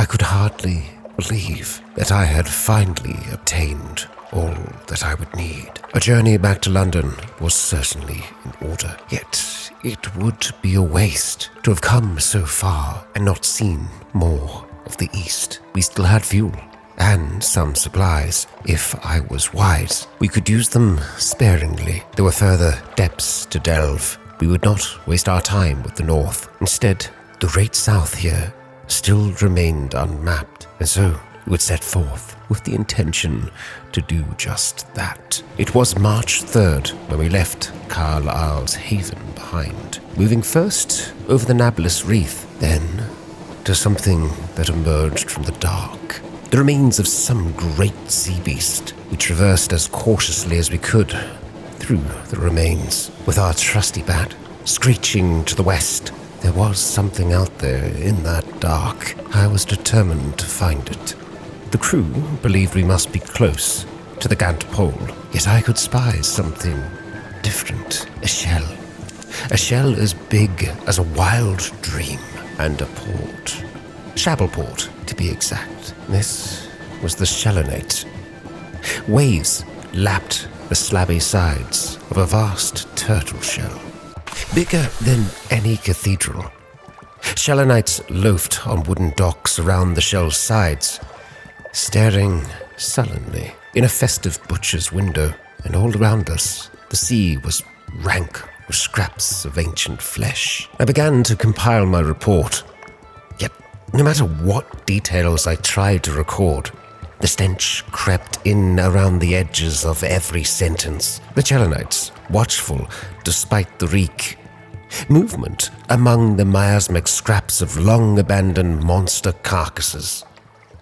I could hardly believe that I had finally obtained all that I would need. A journey back to London was certainly in order, yet it would be a waste to have come so far and not seen more of the East. We still had fuel and some supplies. If I was wise, we could use them sparingly. There were further depths to delve. We would not waste our time with the North. Instead, the great South here still remained unmapped, and so we would set forth with the intention to do just that. It was March 3rd when we left Carlisle's haven behind, moving first over the Nablus Reef, then to something that emerged from the dark. The remains of some great sea beast. We traversed as cautiously as we could through the remains, with our trusty bat screeching to the west. There was something out there in that dark. I was determined to find it. The crew believed we must be close to the Gant Pole, yet I could spy something different. A shell. A shell as big as a wild dream, and a port. Shabbleport, to be exact. This was the Chelonate. Waves lapped the slabby sides of a vast turtle shell, bigger than any cathedral. Chelonates loafed on wooden docks around the shell's sides, staring sullenly in a festive butcher's window, and all around us the sea was rank with scraps of ancient flesh. I began to compile my report, yet no matter what details I tried to record, the stench crept in around the edges of every sentence. The Chelonates, watchful despite the reek. Movement among the miasmic scraps of long-abandoned monster carcasses.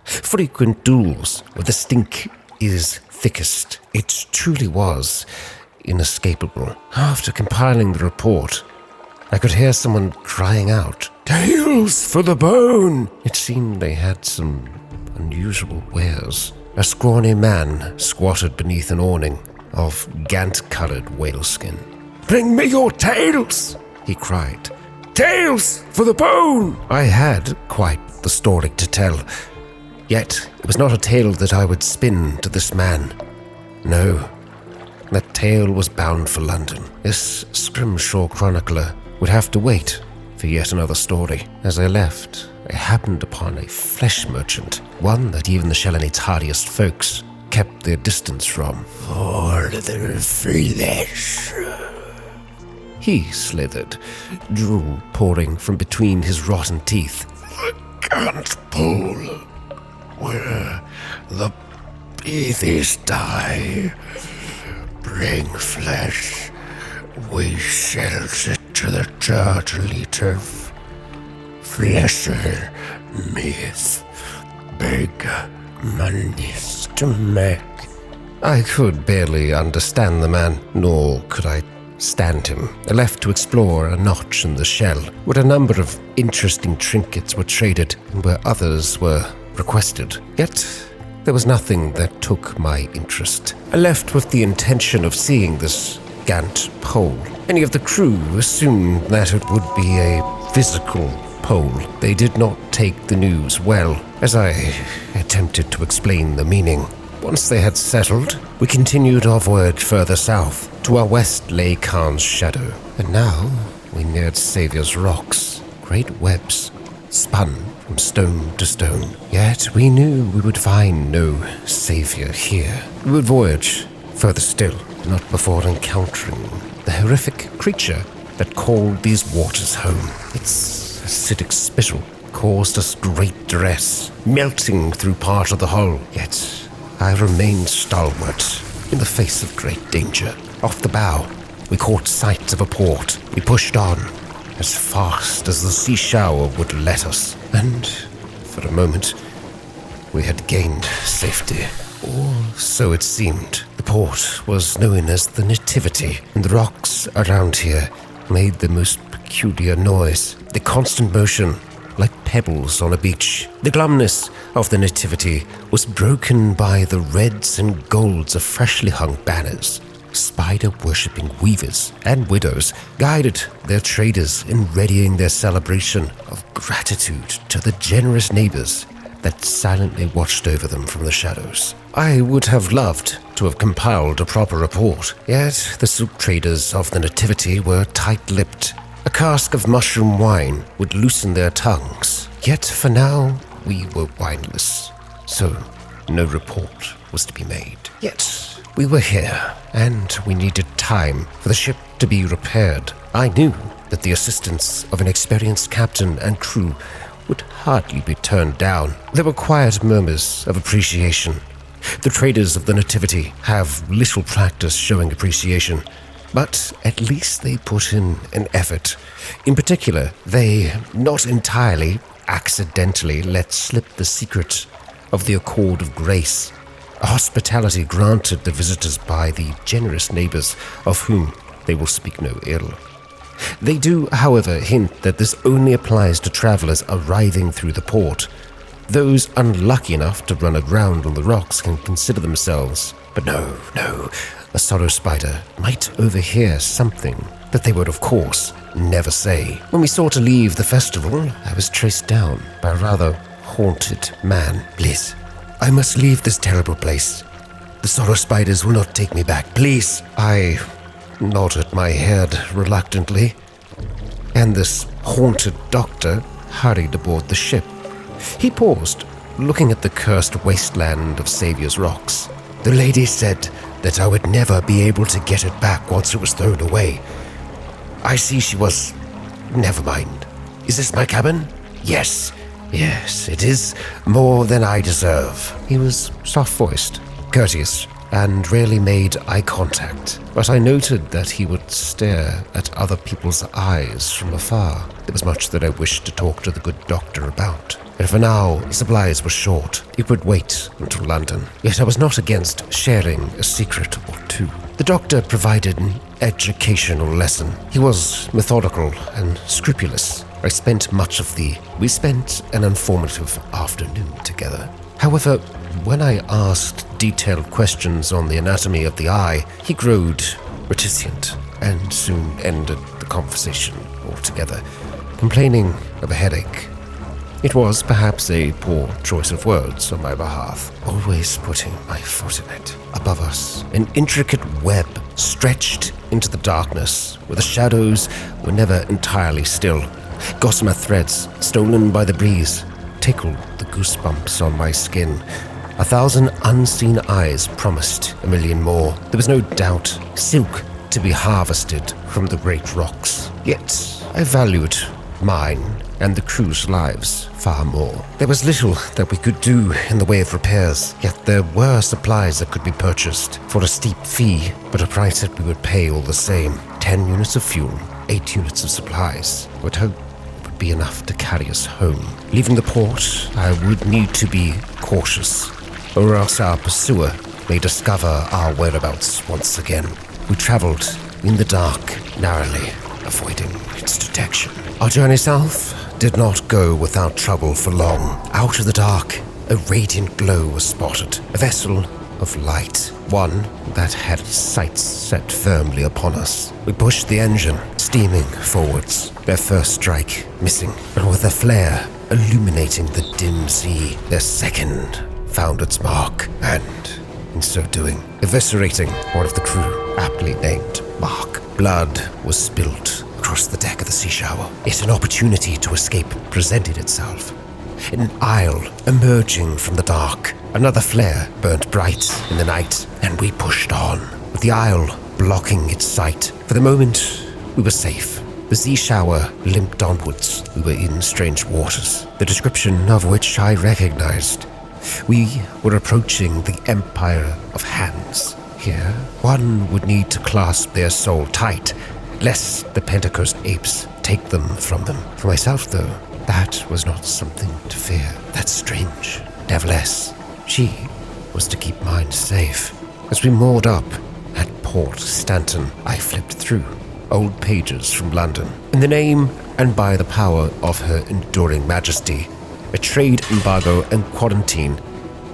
Frequent duels where the stink is thickest. It truly was inescapable. After compiling the report, I could hear someone crying out, "Tales for the bone!" It seemed they had some unusual wares. A scrawny man squatted beneath an awning of gant-colored whaleskin. "Bring me your tales!" he cried. "Tales for the bone!" I had quite the story to tell, yet it was not a tale that I would spin to this man. No, that tale was bound for London. This scrimshaw chronicler would have to wait for yet another story. As I left, I happened upon a flesh merchant, one that even the Chelonate's hardiest folks kept their distance from. "For the flesh," he slithered, drool pouring from between his rotten teeth. "The Gant Pole, where the beathies die. Bring flesh, we sells it to the turtle eaters. Flesher meat, big monies to make." I could barely understand the man, nor could I stand him. I left to explore a notch in the shell, where a number of interesting trinkets were traded and where others were requested. Yet there was nothing that took my interest. I left with the intention of seeing this Gant Pole. Any of the crew assumed that it would be a physical pole. They did not take the news well, as I attempted to explain the meaning. Once they had settled, we continued our voyage further south. To our west lay Khan's shadow, and now we neared Saviour's Rocks. Great webs spun from stone to stone. Yet we knew we would find no Saviour here. We would voyage further still, not before encountering the horrific creature that called these waters home. Its acidic spittle caused us great distress, melting through part of the hull. Yet I remained stalwart in the face of great danger. Off the bow, we caught sight of a port. We pushed on as fast as the sea shower would let us, and for a moment we had gained safety. Or so it seemed. The port was known as the Nativity, and the rocks around here made the most peculiar noise. The constant motion, like pebbles on a beach. The glumness of the Nativity was broken by the reds and golds of freshly hung banners. Spider-worshipping weavers and widows guided their traders in readying their celebration of gratitude to the generous neighbors that silently watched over them from the shadows. I would have loved to have compiled a proper report, yet the silk traders of the Nativity were tight-lipped. A cask of mushroom wine would loosen their tongues, yet for now we were wineless, so no report was to be made. Yet we were here, and we needed time for the ship to be repaired. I knew that the assistance of an experienced captain and crew would hardly be turned down. There were quiet murmurs of appreciation. The traders of the Nativity have little practice showing appreciation, but at least they put in an effort. In particular, they not entirely accidentally let slip the secret of the Accord of Grace, a hospitality granted the visitors by the generous neighbors of whom they will speak no ill. They do, however, hint that this only applies to travelers arriving through the port. Those unlucky enough to run aground on the rocks can consider themselves. But no, a sorrow spider might overhear something that they would, of course, never say. When we sought to leave the festival, I was traced down by a rather haunted man. Please, I must leave this terrible place. The sorrow spiders will not take me back. Please. I nodded my head reluctantly, and this haunted doctor hurried aboard the ship. He paused, looking at the cursed wasteland of Saviour's Rocks. The lady said that I would never be able to get it back once it was thrown away. I see she was... Never mind. Is this my cabin? Yes, it is more than I deserve. He was soft-voiced, courteous, and rarely made eye contact, but I noted that he would stare at other people's eyes from afar. There was much that I wished to talk to the good doctor about, but for now, supplies were short. It would wait until London. Yet I was not against sharing a secret or two. The doctor provided an educational lesson. He was methodical and scrupulous. We spent an informative afternoon together. However, when I asked detailed questions on the anatomy of the eye, he growed reticent and soon ended the conversation altogether, complaining of a headache. It was perhaps a poor choice of words on my behalf, always putting my foot in it. Above us, an intricate web stretched into the darkness, where the shadows were never entirely still. Gossamer threads, stolen by the breeze, tickled the goosebumps on my skin. 1,000 unseen eyes promised a million more. There was no doubt silk to be harvested from the great rocks. Yet I valued mine and the crew's lives far more. There was little that we could do in the way of repairs, yet there were supplies that could be purchased for a steep fee, but a price that we would pay all the same. 10 units of fuel, 8 units of supplies. I would hope it would be enough to carry us home. Leaving the port, I would need to be cautious, or else our pursuer may discover our whereabouts once again. We traveled in the dark, narrowly, avoiding its detection. Our journey south did not go without trouble for long. Out of the dark, a radiant glow was spotted, a vessel of light, one that had its sights set firmly upon us. We pushed the engine, steaming forwards, their first strike missing, but with a flare illuminating the dim sea, their second found its mark, and in so doing, eviscerating one of the crew, aptly named Mark. Blood was spilt across the deck of the Sea Shower. Yet an opportunity to escape presented itself. An aisle emerging from the dark. Another flare burnt bright in the night, and we pushed on, with the aisle blocking its sight. For the moment, we were safe. The Sea Shower limped onwards. We were in strange waters, the description of which I recognized. We were approaching the Empire of Hands. Here, one would need to clasp their soul tight, lest the Pentecost apes take them from them. For myself, though, that was not something to fear. That's strange. Nevertheless, she was to keep mine safe. As we moored up at Port Stanton, I flipped through old pages from London. In the name and by the power of her enduring majesty, a trade embargo and quarantine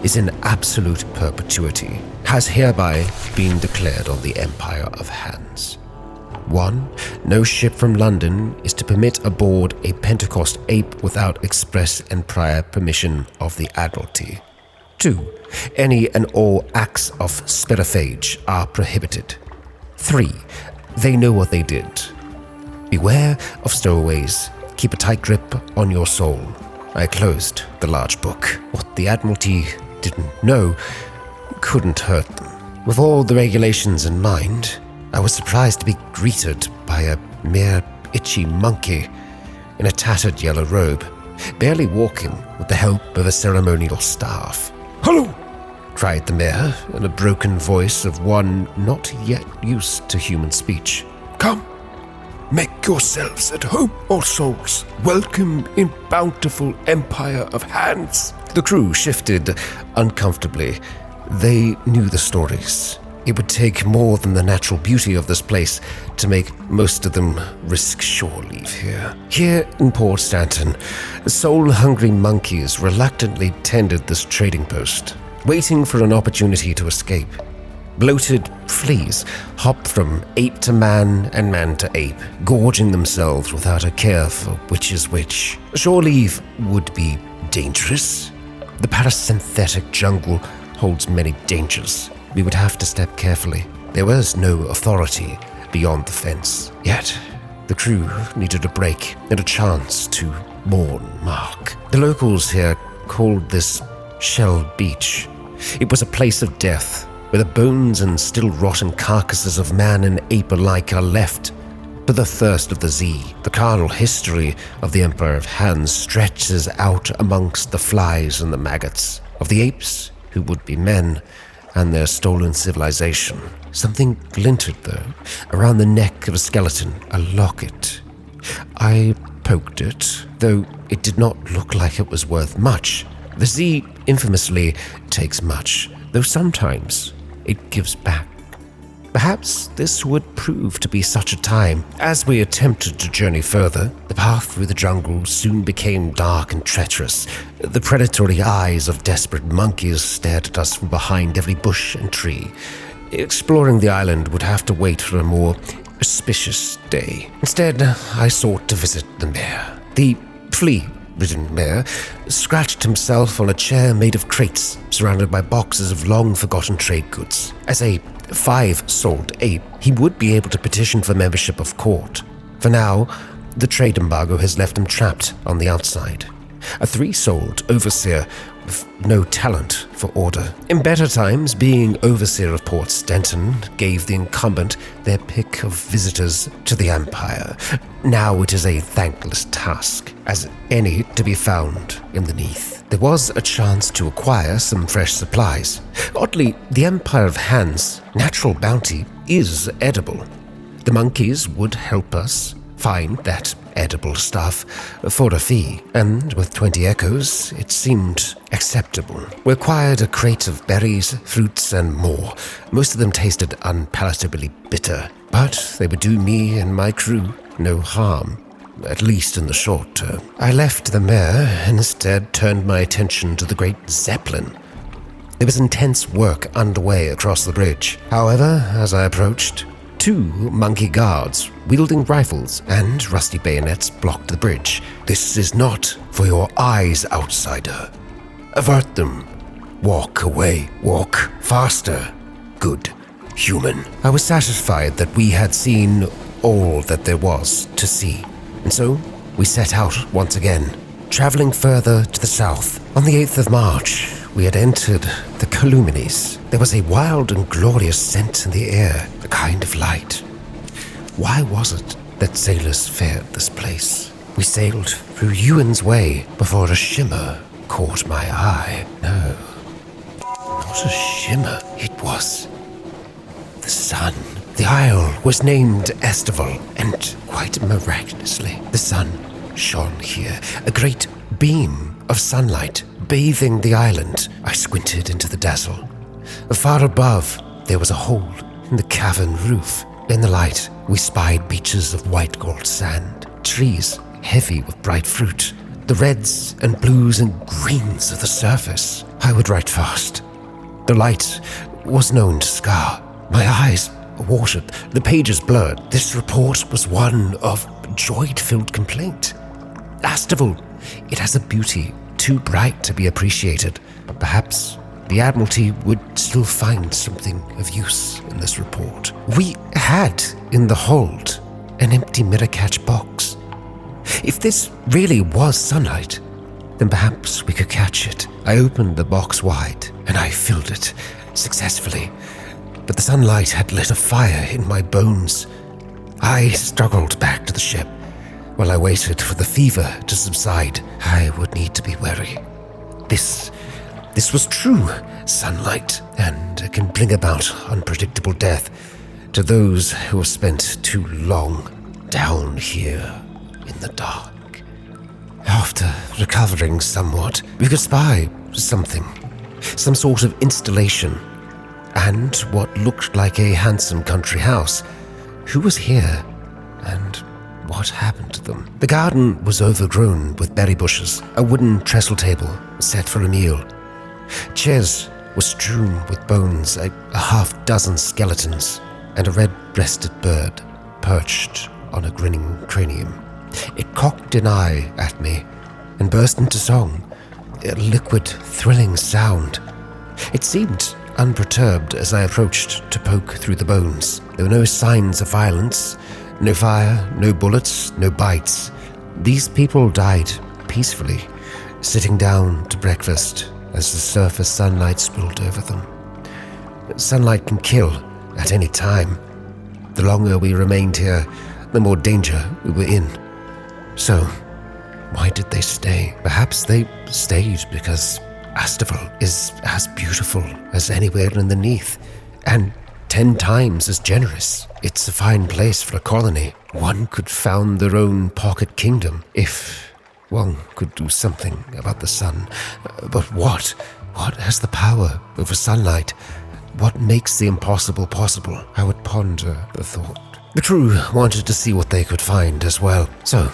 is in absolute perpetuity, has hereby been declared on the Empire of Hands. 1. No ship from London is to permit aboard a Pentecost ape without express and prior permission of the Admiralty. 2. Any and all acts of spiriphage are prohibited. 3. They know what they did. Beware of stowaways. Keep a tight grip on your soul. I closed the large book. What the Admiralty didn't know couldn't hurt them. With all the regulations in mind, I was surprised to be greeted by a mere itchy monkey in a tattered yellow robe, barely walking with the help of a ceremonial staff. "Hello!" cried the mayor in a broken voice of one not yet used to human speech. "Come, make yourselves at home, all souls. Welcome in bountiful empire of hands." The crew shifted uncomfortably. They knew the stories. It would take more than the natural beauty of this place to make most of them risk shore leave here. Here in Port Stanton, soul-hungry monkeys reluctantly tended this trading post, waiting for an opportunity to escape. Bloated fleas hop from ape to man and man to ape, gorging themselves without a care for which is which. Shore leave would be dangerous. The parasynthetic jungle holds many dangers. We would have to step carefully. There was no authority beyond the fence. Yet, the crew needed a break and a chance to mourn Mark. The locals here called this Shell Beach. It was a place of death, where the bones and still rotten carcasses of man and ape alike are left to the thirst of the Z. The carnal history of the Empire of Hands stretches out amongst the flies and the maggots of the apes who would be men and their stolen civilization. Something glinted, though, around the neck of a skeleton, a locket. I poked it, though it did not look like it was worth much. The Z infamously takes much, though sometimes it gives back. Perhaps this would prove to be such a time. As we attempted to journey further, the path through the jungle soon became dark and treacherous. The predatory eyes of desperate monkeys stared at us from behind every bush and tree. Exploring the island would have to wait for a more auspicious day. Instead, I sought to visit the mayor. The flea-ridden mayor scratched himself on a chair made of crates, surrounded by boxes of long-forgotten trade goods. As a 5-souled ape, he would be able to petition for membership of court. For now, the trade embargo has left him trapped on the outside. A 3-souled overseer with no talent for order. In better times, being overseer of Port Stanton gave the incumbent their pick of visitors to the Empire. Now it is a thankless task, as any to be found in the Neath. There was a chance to acquire some fresh supplies. Oddly, the Empire of Hands' natural bounty is edible. The monkeys would help us find that edible stuff for a fee, and with 20 echoes, it seemed acceptable. We acquired a crate of berries, fruits, and more. Most of them tasted unpalatably bitter, but they would do me and my crew no harm, at least in the short term. I left the mayor and instead turned my attention to the great Zeppelin. There was intense work underway across the bridge. However, as I approached, 2 monkey guards wielding rifles and rusty bayonets blocked the bridge. "This is not for your eyes, outsider. Avert them. Walk away. Walk faster. Good human." I was satisfied that we had seen all that there was to see, and so we set out once again, traveling further to the south. On the 8th of March, we had entered the Chelonate. There was a wild and glorious scent in the air, a kind of light. Why was it that sailors feared this place? We sailed through Ewan's Way before a shimmer caught my eye. No, not a shimmer. It was the sun. The isle was named Aestival, and quite miraculously, the sun shone here, a great beam of sunlight bathing the island. I squinted into the dazzle. Far above, there was a hole in the cavern roof. In the light, we spied beaches of white gold sand, trees heavy with bright fruit, the reds and blues and greens of the surface. I would write fast. The light was known to Scar. My eyes watered, the pages blurred. This report was one of joy-filled complaint. Aestival, it has a beauty too bright to be appreciated. Perhaps the Admiralty would still find something of use in this report. We had in the hold an empty mirror-catch box. If this really was sunlight, then perhaps we could catch it. I opened the box wide and I filled it successfully, but the sunlight had lit a fire in my bones. I struggled back to the ship. While I waited for the fever to subside, I would need to be wary. This was true sunlight, and it can bring about unpredictable death to those who have spent too long down here in the dark. After recovering somewhat, we could spy something, some sort of installation, and what looked like a handsome country house. Who was here, and what happened to them? The garden was overgrown with berry bushes, a wooden trestle table set for a meal. Chairs were strewn with bones, a half-dozen skeletons, and a red-breasted bird perched on a grinning cranium. It cocked an eye at me and burst into song, a liquid, thrilling sound. It seemed unperturbed as I approached to poke through the bones. There were no signs of violence, no fire, no bullets, no bites. These people died peacefully, sitting down to breakfast as the surface sunlight spilled over them. Sunlight can kill at any time. The longer we remained here, the more danger we were in. So, why did they stay? Perhaps they stayed because Aestival is as beautiful as anywhere in the Neath, and 10 times as generous. It's a fine place for a colony. One could found their own pocket kingdom if one could do something about the sun. But what? What has the power over sunlight? What makes the impossible possible? I would ponder the thought. The crew wanted to see what they could find as well, so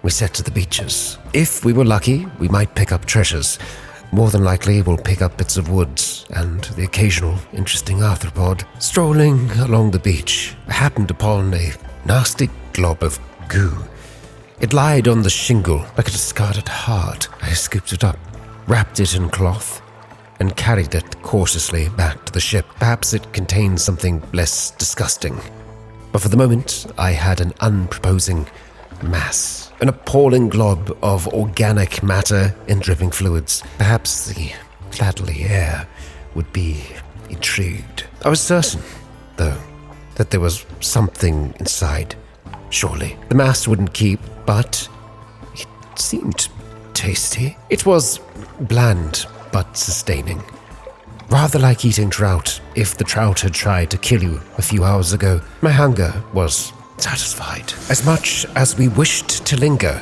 we set to the beaches. If we were lucky, we might pick up treasures. More than likely, we'll pick up bits of woods and the occasional interesting arthropod. Strolling along the beach, I happened upon a nasty glob of goo. It lied on the shingle like a discarded heart. I scooped it up, wrapped it in cloth, and carried it cautiously back to the ship. Perhaps it contained something less disgusting. But for the moment, I had an unproposing mass, an appalling glob of organic matter and dripping fluids. Perhaps the cladly air would be intrigued. I was certain, though, that there was something inside. Surely the mass wouldn't keep, but it seemed tasty. It was bland but sustaining. Rather like eating trout. If the trout had tried to kill you a few hours ago, my hunger was satisfied. As much as we wished to linger,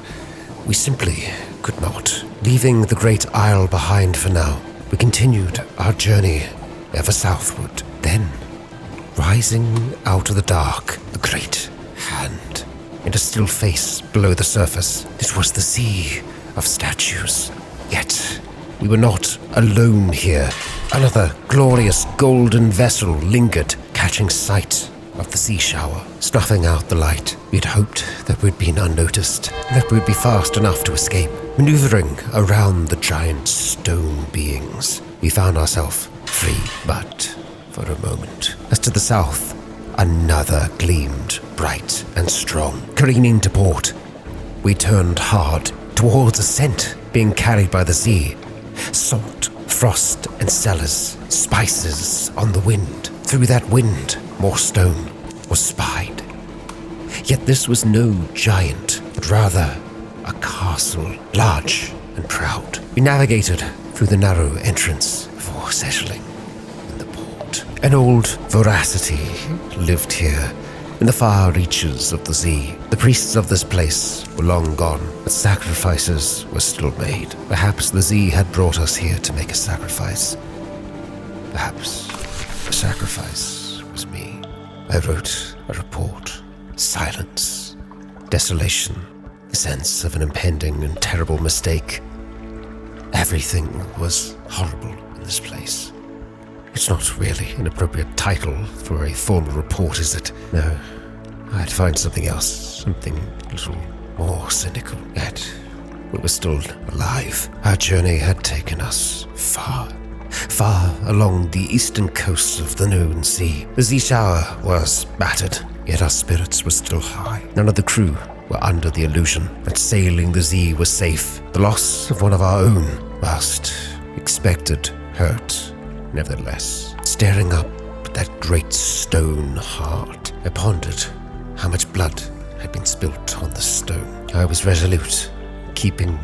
we simply could not. Leaving the great isle behind for now, we continued our journey ever southward. Then, rising out of the dark, a great hand and a still face below the surface. It was the sea of statues. Yet, we were not alone here. Another glorious golden vessel lingered, catching sight of the sea shower, snuffing out the light. We'd hoped that we'd been unnoticed, that we'd be fast enough to escape. Maneuvering around the giant stone beings, we found ourselves free, but for a moment. As to the south, another gleamed bright and strong. Careening to port, we turned hard towards a scent being carried by the sea. Salt, frost, and cellars, spices on the wind. Through that wind, more stone was spied. Yet this was no giant, but rather a castle, large and proud. We navigated through the narrow entrance before settling in the port. An old voracity lived here in the far reaches of the sea. The priests of this place were long gone, but sacrifices were still made. Perhaps the sea had brought us here to make a sacrifice. Perhaps the sacrifice was me. I wrote a report. Silence, desolation, the sense of an impending and terrible mistake. Everything was horrible in this place. It's not really an appropriate title for a formal report, is it? No, I'd find something else, something a little more cynical. Yet, we were still alive. Our journey had taken us far, far along the eastern coast of the known sea. The sea shower was battered, yet our spirits were still high. None of the crew were under the illusion that sailing the sea was safe. The loss of one of our own, whilst expected, hurt nevertheless. Staring up at that great stone heart, I pondered how much blood had been spilt on the stone. I was resolute, keeping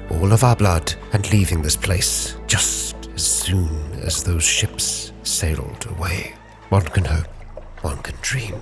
all of our blood and leaving this place just as soon as those ships sailed away. One can hope, one can dream.